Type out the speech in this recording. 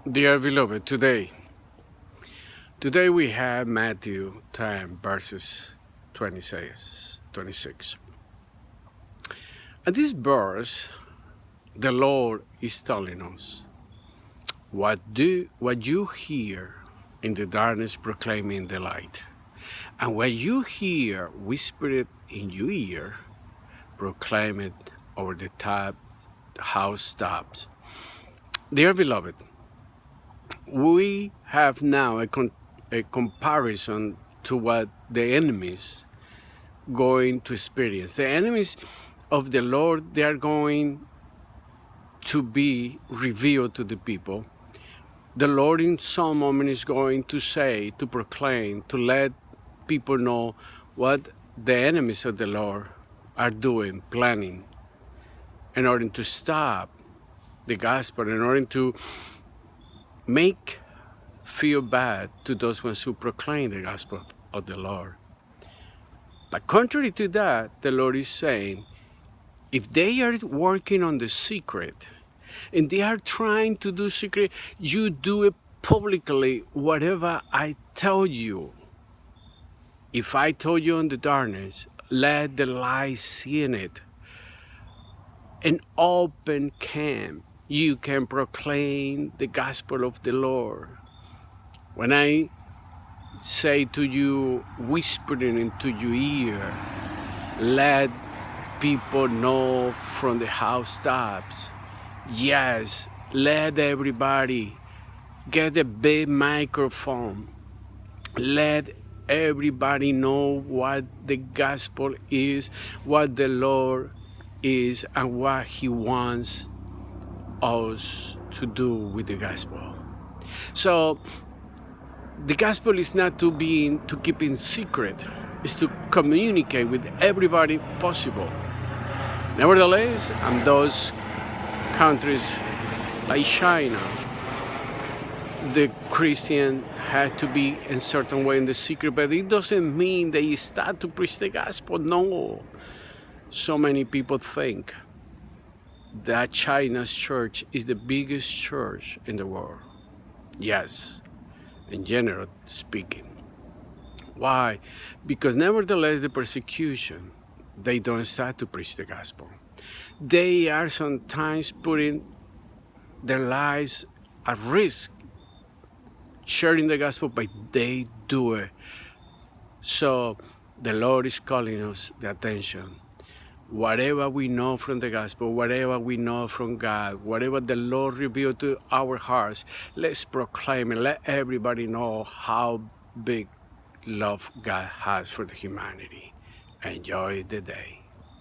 Dear beloved, today we have Matthew 10 verses 26. At this verse, the Lord is telling us, what you hear in the darkness, proclaim in the light. And what you hear whispered in your ear, proclaim it over the housetops. Dear beloved, we have now a comparison to what the enemies going to experience. The enemies of the Lord, they are going to be revealed to the people. The Lord in some moment is going to say, to proclaim, to let people know what the enemies of the Lord are doing, planning, in order to stop the gospel, in order to make feel bad to those ones who proclaim the gospel of the Lord. But contrary to that, the Lord is saying, if they are working on the secret, and they are trying to do secret, you do it publicly, whatever I tell you. If I told you in the darkness, let the light see in it. An open camp, you can proclaim the gospel of the Lord. When I say to you, whispering into your ear, let people know from the housetops. Yes, let everybody get a big microphone. Let everybody know what the gospel is, what the Lord is, and what He wants us to do with the gospel. So the gospel is not to keep in secret. It's to communicate with everybody possible. Nevertheless, those countries like China, the Christian had to be in certain way in the secret, but it doesn't mean they start to preach the gospel. No. So many people think that China's church is the biggest church in the world. Yes, in general speaking. Why? Because nevertheless, the persecution, they don't start to preach the gospel. They are sometimes putting their lives at risk, sharing the gospel, but they do it. So the Lord is calling us the attention. Whatever we know from the gospel, whatever we know from God, whatever the Lord revealed to our hearts, let's proclaim and let everybody know how big love God has for the humanity. Enjoy the day.